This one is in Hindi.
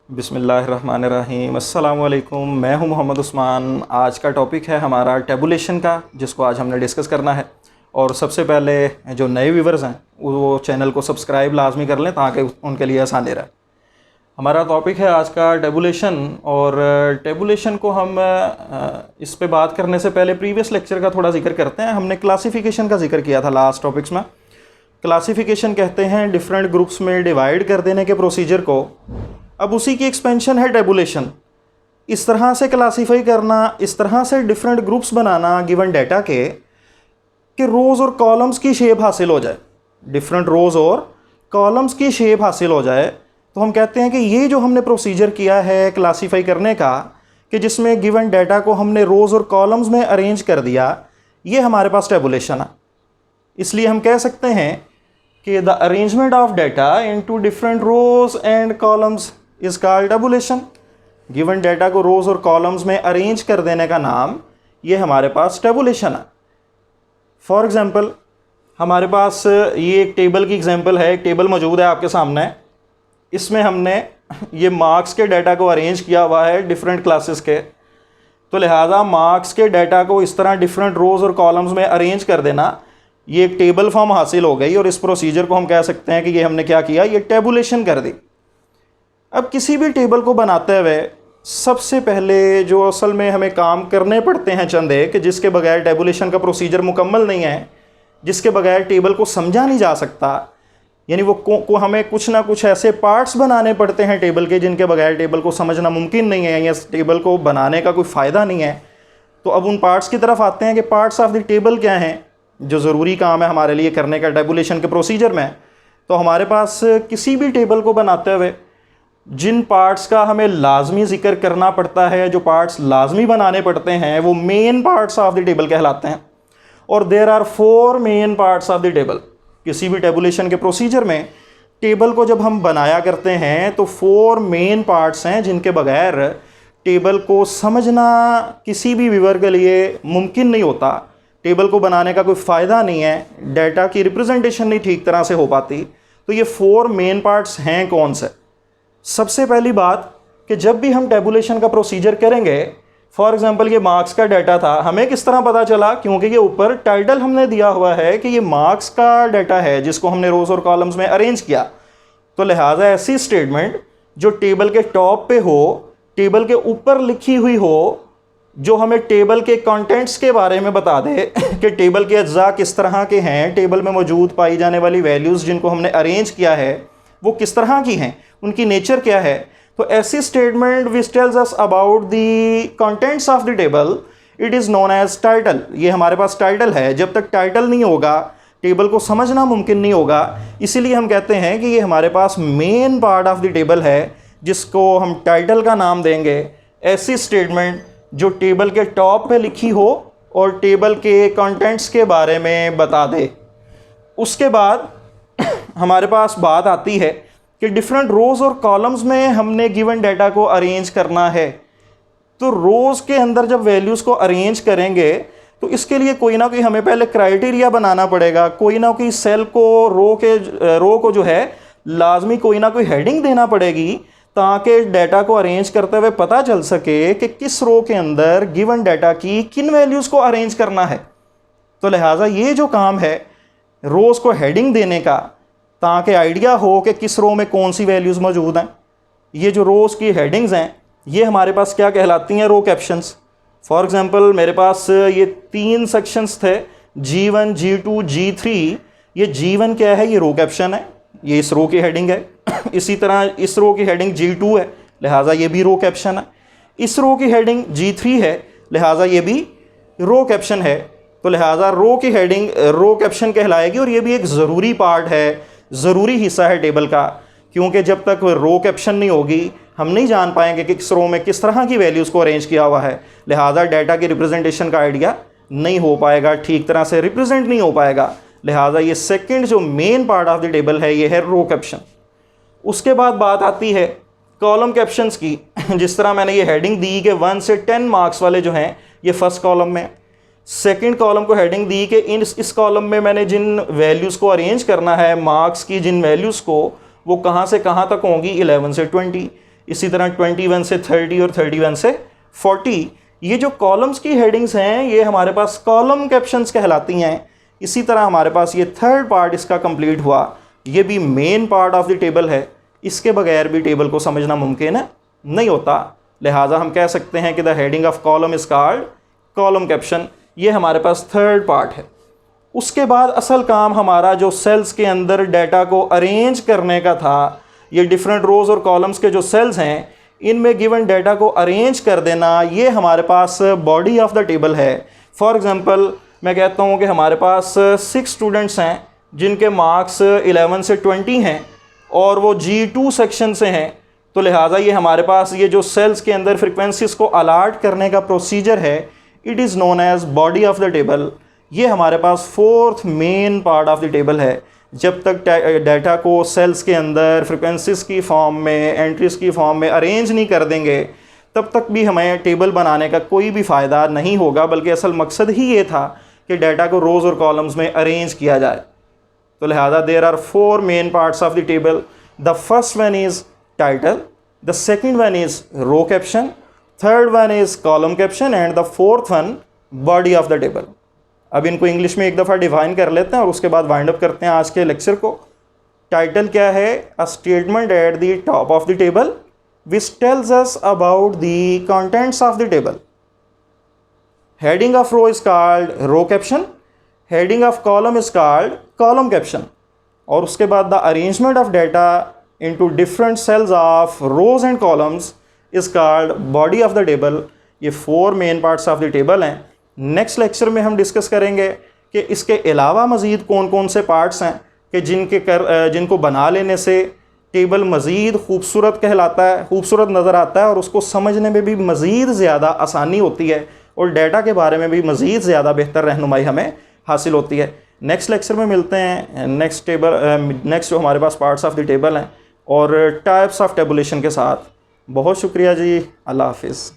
बिस्मिल्लाहिर्रहमानिर्रहीम। अस्सलाम वालेकुम। मैं हूं मोहम्मद उस्मान। आज का टॉपिक है हमारा टेबुलेशन का, जिसको आज हमने डिस्कस करना है। और सबसे पहले जो नए व्यूवर्स हैं वो चैनल को सब्सक्राइब लाजमी कर लें ताकि उनके लिए आसानी रहे। हमारा टॉपिक है आज का टेबुलेशन। और टेबुलेशन को हम इस पे बात करने से पहले प्रीवियस लेक्चर का थोड़ा जिक्र करते हैं। हमने क्लासिफिकेशन का जिक्र किया था लास्ट टॉपिक्स में। क्लासिफिकेशन कहते हैं डिफरेंट ग्रुप्स में डिवाइड कर देने के प्रोसीजर को। अब उसी की एक्सपेंशन है टेबुलेशन। इस तरह से क्लासीफाई करना, इस तरह से डिफरेंट ग्रुप्स बनाना गिवन डाटा के कि रोज़ और कॉलम्स की शेप हासिल हो जाए, डिफरेंट रोज़ और कॉलम्स की शेप हासिल हो जाए। तो हम कहते हैं कि ये जो हमने प्रोसीजर किया है क्लासीफाई करने का, कि जिसमें गिवन डाटा को हमने रोज़ और कॉलम्स में अरेंज कर दिया, ये हमारे पास टेबुलेशन है। इसलिए हम कह सकते हैं कि the arrangement of data into different rows and columns is called tabulation. Given data को रोज और कॉलम्स में अरेंज कर देने का नाम ये हमारे पास टेबुलेशन है। फॉर एग्जांपल हमारे पास ये एक टेबल की एग्जांपल है। एक टेबल मौजूद है आपके सामने। इसमें हमने ये मार्क्स के डाटा को अरेंज किया हुआ है डिफरेंट क्लासेस के। तो लिहाजा मार्क्स के डाटा को इस तरह डिफरेंट रोज और कॉलम्स में अरेंज कर देना, ये एक टेबल फॉर्म हासिल हो गई। और इस प्रोसीजर को हम कह सकते हैं कि ये हमने क्या किया, ये टेबुलेशन कर दी। अब किसी भी टेबल को बनाते हुए सबसे पहले जो असल में हमें काम करने पड़ते हैं चंद एक, कि जिसके बगैर टेबुलेशन का प्रोसीजर मुकम्मल नहीं है, जिसके बगैर टेबल को समझा नहीं जा सकता। यानी वो हमें कुछ ना कुछ ऐसे पार्ट्स बनाने पड़ते हैं टेबल के जिनके बगैर टेबल को समझना मुमकिन नहीं है, या टेबल को बनाने का कोई फ़ायदा नहीं है। तो अब उन पार्ट्स की तरफ आते हैं कि पार्ट्स ऑफ द टेबल क्या हैं जो ज़रूरी काम है हमारे लिए करने का टेबुलेशन के प्रोसीजर में। तो हमारे पास किसी भी टेबल को बनाते हुए जिन पार्ट्स का हमें लाजमी ज़िक्र करना पड़ता है, जो पार्ट्स लाजमी बनाने पड़ते हैं, वो main parts of the table कहलाते हैं। और there are 4 main parts of the table. किसी भी टेबुलेशन के प्रोसीजर में टेबल को जब हम बनाया करते हैं तो 4 मेन पार्ट्स हैं जिनके बगैर टेबल को समझना किसी भी व्यूअर के लिए मुमकिन नहीं होता। टेबल को बनाने का कोई फ़ायदा नहीं है, डाटा की रिप्रेजेंटेशन नहीं ठीक तरह से हो पाती। तो ये 4 मेन पार्ट्स हैं कौन से? सबसे पहली बात कि जब भी हम टेबुलेशन का प्रोसीजर करेंगे, फॉर एग्जांपल ये मार्क्स का डाटा था, हमें किस तरह पता चला? क्योंकि ये ऊपर टाइटल हमने दिया हुआ है कि ये मार्क्स का डाटा है जिसको हमने रोज़ और कॉलम्स में अरेंज किया। तो लिहाजा ऐसी स्टेटमेंट जो टेबल के टॉप पे हो, टेबल के ऊपर लिखी हुई हो, जो हमें टेबल के कंटेंट्स के बारे में बता दे कि टेबल के अज्जा किस तरह के हैं, टेबल में मौजूद पाई जाने वाली वैल्यूज़ जिनको हमने अरेंज किया है वो किस तरह की हैं, उनकी नेचर क्या है। तो ऐसी statement which tells us about the contents of the table, it is known as title. ये हमारे पास टाइटल है। जब तक टाइटल नहीं होगा टेबल को समझना मुमकिन नहीं होगा। इसीलिए हम कहते हैं कि ये हमारे पास main part of the table है जिसको हम टाइटल का नाम देंगे। ऐसी स्टेटमेंट जो टेबल के टॉप पे लिखी हो और टेबल के कंटेंट्स के बारे में बता दे। उसके बाद हमारे पास बात आती है कि डिफरेंट रोज़ और कॉलम्स में हमने गिवन डाटा को अरेंज करना है। तो रोज़ के अंदर जब वैल्यूज़ को अरेंज करेंगे तो इसके लिए कोई ना कोई हमें पहले क्राइटेरिया बनाना पड़ेगा। कोई ना कोई सेल को, रो को जो है लाजमी कोई ना कोई हेडिंग देना पड़ेगी ताकि डाटा को अरेंज करते हुए पता चल सके कि किस रो के अंदर गिवन डाटा की किन वैल्यूज़ को अरेंज करना है। तो लिहाजा ये जो काम है रोज़ को हेडिंग देने का, ताकि आइडिया हो कि किस रो में कौन सी वैल्यूज़ मौजूद हैं। ये जो रोज़ की हेडिंग्स हैं ये हमारे पास क्या कहलाती हैं? रो कैप्शंस। फॉर एग्जांपल मेरे पास ये 3 सेक्शंस थे, G1, G2, G3। ये G1 क्या है? ये रो कैप्शन है, ये इस रो की हेडिंग है। इसी तरह इस रो की हेडिंग G2 है, लिहाजा ये भी रो कैप्शन है। इस रो की हेडिंग G3 है, लिहाजा ये भी रो कैप्शन है। तो लिहाजा रो की हेडिंग रो कैप्शन कहलाएगी। और ये भी एक ज़रूरी पार्ट है, ज़रूरी हिस्सा है टेबल का, क्योंकि जब तक रो कैप्शन नहीं होगी हम नहीं जान पाएंगे कि किस रो में किस तरह की वैल्यूज़ को अरेंज किया हुआ है। लिहाजा डाटा की रिप्रेजेंटेशन का आइडिया नहीं हो पाएगा, ठीक तरह से रिप्रेजेंट नहीं हो पाएगा। लिहाजा ये सेकंड जो main part of the table है ये है रो कैप्शन। उसके बाद बात आती है कॉलम कैप्शंस की। जिस तरह मैंने ये हेडिंग दी कि 1 से 10 मार्क्स वाले जो हैं ये फर्स्ट कॉलम में, सेकंड कॉलम को हेडिंग दी कि इस कॉलम में मैंने जिन वैल्यूज़ को अरेंज करना है, मार्क्स की जिन वैल्यूज़ को, वो कहाँ से कहाँ तक होंगी 11 से 20। इसी तरह 21 से 30 और 31 से 40। ये जो कॉलम्स की हेडिंग्स हैं ये हमारे पास कॉलम कैप्शंस कहलाती हैं। इसी तरह हमारे पास ये थर्ड पार्ट इसका कंप्लीट हुआ, ये भी main part of the table है, इसके बगैर भी टेबल को समझना मुमकिन नहीं होता। लिहाजा हम कह सकते हैं कि the heading of column is called column caption. ये हमारे पास थर्ड पार्ट है। उसके बाद असल काम हमारा जो सेल्स के अंदर डाटा को अरेंज करने का था, ये डिफरेंट रोज़ और कॉलम्स के जो सेल्स हैं इनमें गिवन डाटा को अरेंज कर देना, ये हमारे पास बॉडी ऑफ द टेबल है। फॉर एग्ज़ाम्पल मैं कहता हूँ कि हमारे पास 6 स्टूडेंट्स हैं जिनके मार्क्स 11 से 20 हैं और वो G2 सेक्शन से हैं, तो लिहाजा ये हमारे पास ये जो सेल्स के अंदर फ्रिक्वेंसीज को अलाट करने का प्रोसीजर है, it is known as body of the table. ये हमारे पास fourth main part of the table है। जब तक डाटा को सेल्स के अंदर फ्रिक्वेंसीज की फॉर्म में, एंट्रीज की फॉर्म में अरेंज नहीं कर देंगे, तब तक भी हमें टेबल बनाने का कोई भी फ़ायदा नहीं होगा, बल्कि असल मकसद ही ये था कि डाटा को रोज़ और कॉलम्स में अरेंज किया जाए। तो लिहाजा there are 4 main parts of the table. The first one is title, the second one is row caption, third one is column caption and the fourth one body of the table. अब इनको इंग्लिश में एक दफ़ा डिफाइन कर लेते हैं और उसके बाद वाइंड अप करते हैं आज के लेक्चर को। टाइटल क्या है? A statement at the top of the table which tells us about the contents of the table. Heading of row is called row caption, heading of column is called column caption, और उसके बाद the arrangement of data into different cells of rows and columns is called body of the table. ये 4 main parts of the table हैं। नेक्स्ट लेक्चर में हम डिस्कस करेंगे कि इसके अलावा मज़ीद कौन कौन से पार्ट्स हैं कि जिनको बना लेने से टेबल मज़ीद खूबसूरत कहलाता है, खूबसूरत नज़र आता है और उसको समझने में भी मज़ीद ज़्यादा आसानी होती है और डाटा के बारे में भी मज़ीद ज़्यादा बेहतर रहनुमाई हमें हासिल होती है। नेक्स्ट लेक्चर में मिलते हैं नेक्स्ट जो हमारे पास पार्ट्स ऑफ द टेबल हैं और टाइप्स ऑफ टेबुलेशन के साथ। बहुत शुक्रिया जी, अल्लाह हाफिज़।